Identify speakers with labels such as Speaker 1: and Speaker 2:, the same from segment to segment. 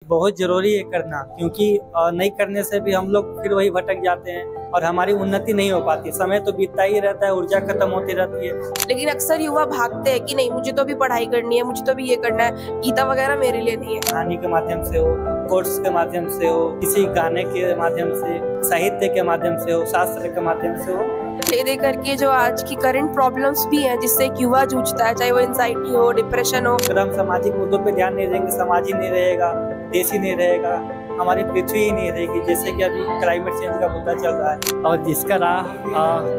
Speaker 1: बहुत ज़रूरी है करना, क्योंकि नहीं करने से भी हम लोग फिर वही भटक जाते हैं और हमारी उन्नति नहीं हो पाती। समय तो बीतता ही रहता है, ऊर्जा खत्म होती रहती है।
Speaker 2: लेकिन अक्सर युवा भागते हैं कि नहीं, मुझे तो अभी पढ़ाई करनी है, मुझे तो अभी ये करना है, गीता वगैरह मेरे लिए नहीं है।
Speaker 1: कहानी के माध्यम से हो, कोर्स के माध्यम से हो, किसी गाने के माध्यम से, साहित्य के माध्यम से हो, शास्त्र के माध्यम से हो,
Speaker 2: ले दे करके जो आज की करंट प्रॉब्लम्स भी हैं जिससे एक युवा जूझता है, चाहे वो एंजाइटी हो, डिप्रेशन हो।
Speaker 1: अगर हम सामाजिक मुद्दों पे ध्यान नहीं देंगे, समाज ही नहीं रहेगा, देश ही नहीं रहेगा, हमारी पृथ्वी ही नहीं रहेगी। जैसे कि अभी क्लाइमेट चेंज का मुद्दा चल रहा है, और जिसका राह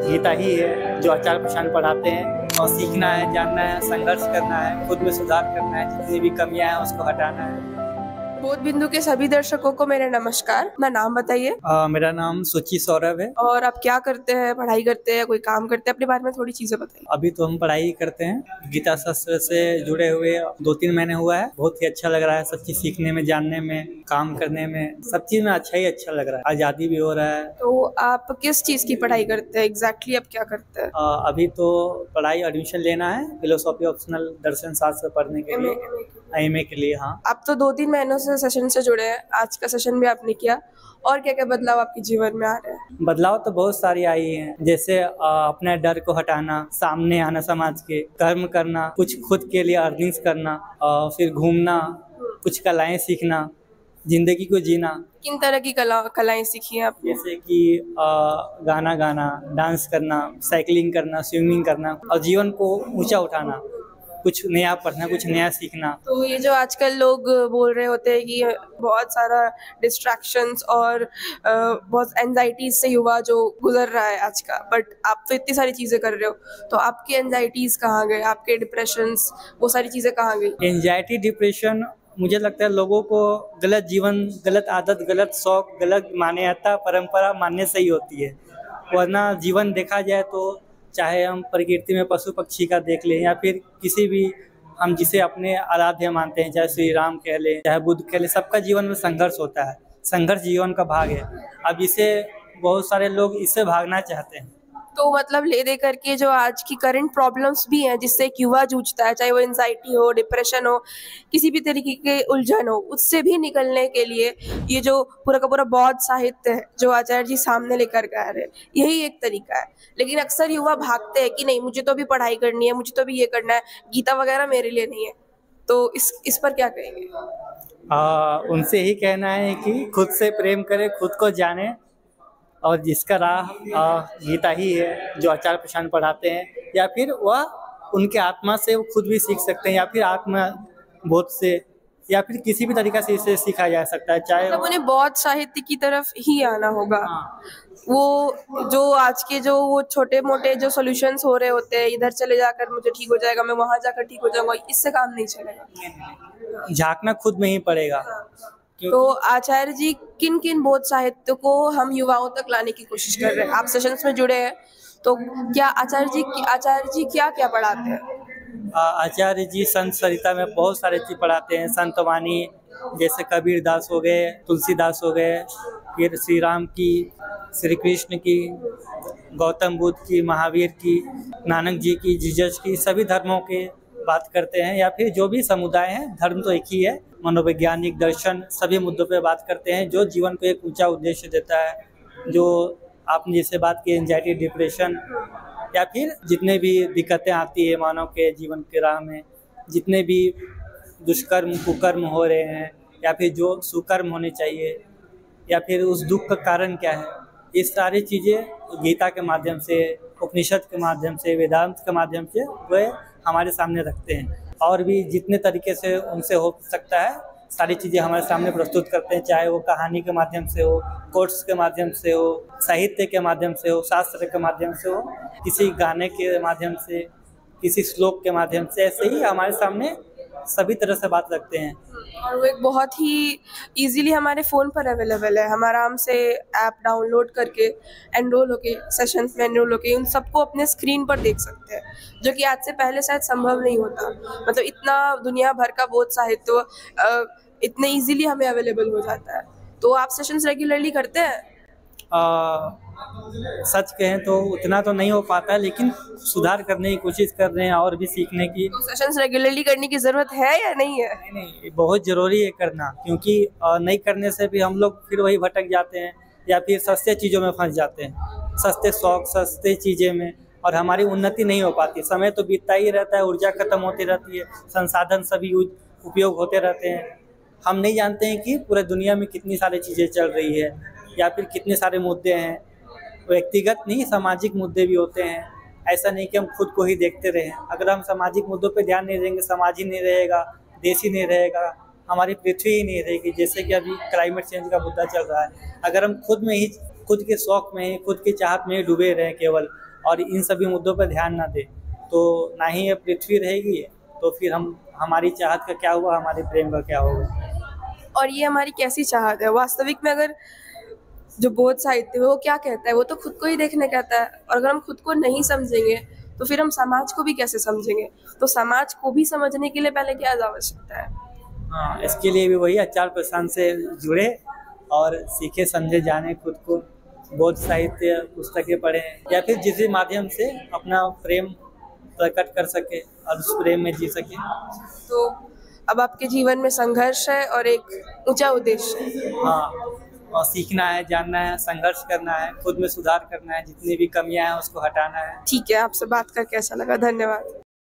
Speaker 1: गीता ही है, जो आचार्य प्रशांत पढ़ाते हैं। और सीखना है, जानना है, संघर्ष करना है, खुद में सुधार करना है, जितनी भी कमियां हैं उसको हटाना है।
Speaker 2: बोध बिंदु के सभी दर्शकों को मेरा नमस्कार। अपना नाम बताइए।
Speaker 1: मेरा नाम सुचि सौरभ है।
Speaker 2: और आप क्या करते हैं? पढ़ाई करते हैं, कोई काम करते हैं? अपने बारे में थोड़ी चीजें बताइए।
Speaker 1: अभी तो हम पढ़ाई करते हैं, गीता शास्त्र से जुड़े हुए 2-3 महीने हुआ है। बहुत ही अच्छा लग रहा है, सब चीज सीखने में, जानने में, काम करने में, सब चीज में अच्छा ही अच्छा लग रहा है। आज़ादी भी हो रहा है।
Speaker 2: तो आप किस चीज की पढ़ाई करते हैं? एग्जैक्टली आप क्या करते हैं?
Speaker 1: अभी तो पढ़ाई एडमिशन लेना है, फिलोसॉफी ऑप्शनल दर्शन शास्त्र पढ़ने के लिए, एमए के लिए। हाँ,
Speaker 2: आप तो 2-3 महीनों से सेशन से जुड़े हैं, आज का सेशन भी आपने किया, और क्या क्या बदलाव आपके जीवन में आ रहे हैं?
Speaker 1: बदलाव तो बहुत सारी आई हैं, जैसे अपने डर को हटाना, सामने आना, समाज के कर्म करना, कुछ खुद के लिए अर्निंग्स करना, फिर घूमना, कुछ कलाएं सीखना, जिंदगी को जीना।
Speaker 2: किन तरह की कलाएं सीखी हैं आपने?
Speaker 1: जैसे कि गाना गाना, डांस करना, साइकिलिंग करना, स्विमिंग करना, और जीवन को ऊंचा उठाना, कुछ नया पढ़ना, कुछ नया सीखना।
Speaker 2: तो ये जो आजकल लोग बोल रहे होते हैं कि बहुत सारा डिस्ट्रैक्शंस और बहुत एंजाइटीज से युवा जो गुजर रहा है आज का, बट आप तो इतनी सारी चीजें कर रहे हो, तो आपके एंजाइटीज कहाँ गए? आपके डिप्रेशंस, वो सारी चीजें कहाँ गई?
Speaker 1: एंजाइटी, डिप्रेशन, मुझे लगता है लोगों को गलत जीवन, गलत आदत, गलत शौक, गलत मान्यता, परंपरा मानने से ही होती है। वरना जीवन देखा जाए तो चाहे हम प्रकृति में पशु पक्षी का देख लें, या फिर किसी भी हम जिसे अपने आराध्य मानते हैं, चाहे श्री राम कह लें, चाहे बुद्ध कह लें, सबका जीवन में संघर्ष होता है। संघर्ष जीवन का भाग है। अब इसे बहुत सारे लोग इससे भागना चाहते हैं।
Speaker 2: तो मतलब ले दे करके जो आज की करंट प्रॉब्लम्स भी हैं जिससे एक युवा जूझता है, चाहे वो एंजाइटी हो, डिप्रेशन हो, किसी भी तरीके के उलझन हो, उससे भी निकलने के लिए ये जो पूरा का पूरा बौद्ध साहित्य है जो आचार्य जी सामने लेकर के आ रहे हैं, यही एक तरीका है। लेकिन अक्सर युवा भागते हैं कि नहीं, मुझे तो अभी पढ़ाई करनी है, मुझे तो अभी ये करना है, गीता वगैरह मेरे लिए नहीं है। तो इस पर क्या कहेंगे?
Speaker 1: उनसे ही कहना है कि खुद से प्रेम करें, खुद को जाने, और जिसका राह गीता ही है, जो आचार्य प्रशांत पढ़ाते हैं, या फिर वह उनके आत्मा से वो खुद भी सीख सकते हैं, या फिर आत्मा बोध से, या फिर किसी भी तरीका से इसे सीखा जा सकता है। चाहे
Speaker 2: मतलब उन्हें बौद्ध साहित्य की तरफ ही आना होगा। वो जो आज के जो वो छोटे मोटे जो सॉल्यूशंस हो रहे होते हैं, इधर चले जाकर मुझे ठीक हो जाएगा, मैं वहां जाकर ठीक हो जाऊंगा, इससे काम नहीं चलेगा।
Speaker 1: झांकना खुद में ही पड़ेगा।
Speaker 2: तो आचार्य जी किन किन बौद्ध साहित्य को हम युवाओं तक लाने की कोशिश कर रहे हैं? आप सेशंस में जुड़े हैं, तो क्या आचार्य जी क्या क्या पढ़ाते हैं?
Speaker 1: आचार्य जी संत सरिता में बहुत सारे चीज पढ़ाते हैं। संत वाणी, जैसे कबीर दास हो गए, तुलसीदास हो गए, फिर श्री राम की, श्री कृष्ण की, गौतम बुद्ध की, महावीर की, नानक जी की, जीसस की, सभी धर्मों के बात करते हैं। या फिर जो भी समुदाय हैं, धर्म तो एक ही है, मनोवैज्ञानिक, दर्शन, सभी मुद्दों पे बात करते हैं, जो जीवन को एक ऊंचा उद्देश्य देता है। जो आपने जैसे बात की, एंजाइटी, डिप्रेशन, या फिर जितने भी दिक्कतें आती है मानव के जीवन के राह में, जितने भी दुष्कर्म, कुकर्म हो रहे हैं, या फिर जो सुकर्म होने चाहिए, या फिर उस दुख का कारण क्या है, ये सारी चीज़ें गीता के माध्यम से, उपनिषद के माध्यम से, वेदांत के माध्यम से वे हमारे सामने रखते हैं। और भी जितने तरीके से उनसे हो सकता है, सारी चीज़ें हमारे सामने प्रस्तुत करते हैं, चाहे वो कहानी के माध्यम से हो, कोट्स के माध्यम से हो, साहित्य के माध्यम से हो, शास्त्र के माध्यम से हो, किसी गाने के माध्यम से, किसी श्लोक के माध्यम से, ऐसे ही हमारे सामने सभी तरह से बात रखते हैं।
Speaker 2: और वो एक बहुत ही इजीली हमारे फ़ोन पर अवेलेबल है। हम आराम से ऐप डाउनलोड करके एनरोल होके, सेशंस में एनरोल होके उन सबको अपने स्क्रीन पर देख सकते हैं, जो कि आज से पहले शायद संभव नहीं होता। मतलब इतना दुनिया भर का बौद्ध साहित्य इतने इजीली हमें अवेलेबल हो जाता है। तो आप सेशंस रेगुलरली करते हैं?
Speaker 1: सच कहें तो उतना तो नहीं हो पाता है, लेकिन सुधार करने की कोशिश कर रहे हैं और भी सीखने की।
Speaker 2: तो सेशंस रेगुलरली करने की जरूरत है या नहीं है?
Speaker 1: नहीं नहीं, ये बहुत ज़रूरी है करना, क्योंकि नहीं करने से भी हम लोग फिर वही भटक जाते हैं या फिर सस्ते चीज़ों में फंस जाते हैं, सस्ते शौक, सस्ते चीज़ें में, और हमारी उन्नति नहीं हो पाती। समय तो बीतता ही रहता है, ऊर्जा खत्म होती रहती है, संसाधन सभी उपयोग होते रहते हैं। हम नहीं जानते हैं कि पूरे दुनिया में कितनी सारी चीज़ें चल रही है या फिर कितने सारे मुद्दे हैं। व्यक्तिगत नहीं, सामाजिक मुद्दे भी होते हैं। ऐसा नहीं कि हम खुद को ही देखते रहें। अगर हम सामाजिक मुद्दों पे ध्यान नहीं देंगे, समाज ही नहीं रहेगा, देश ही नहीं रहेगा, हमारी पृथ्वी ही नहीं रहेगी। जैसे कि अभी क्लाइमेट चेंज का मुद्दा चल रहा है, अगर हम खुद में ही, खुद के शौक में ही, खुद की चाहत में ही डूबे रहें केवल, और इन सभी मुद्दों पर ध्यान ना दें, तो ना ही ये पृथ्वी रहेगी, तो फिर हमारी चाहत का क्या हुआ, हमारे प्रेम का क्या होगा।
Speaker 2: और ये हमारी कैसी चाहत है? वास्तविक में अगर जो बोध साहित्य है वो क्या कहता है, वो तो खुद को ही देखने कहता है। और अगर हम खुद को नहीं समझेंगे तो फिर हम समाज को भी कैसे समझेंगे? तो समाज को भी समझने के लिए पहले क्या आवश्यकता है?
Speaker 1: हाँ, इसके लिए भी वही आचार्य प्रशांत से जुड़े और सीखे समझे जाने खुद को, बोध साहित्य पुस्तकें पढ़ें या फिर जिस भी माध्यम से अपना प्रेम प्रकट कर सके और उस प्रेम में जी सके।
Speaker 2: तो अब आपके जीवन में संघर्ष है और एक ऊंचा उद्देश्य है।
Speaker 1: हाँ, और सीखना है, जानना है, संघर्ष करना है, खुद में सुधार करना है, जितनी भी कमियां हैं उसको हटाना है।
Speaker 2: ठीक है, आपसे बात करके ऐसा लगा। धन्यवाद।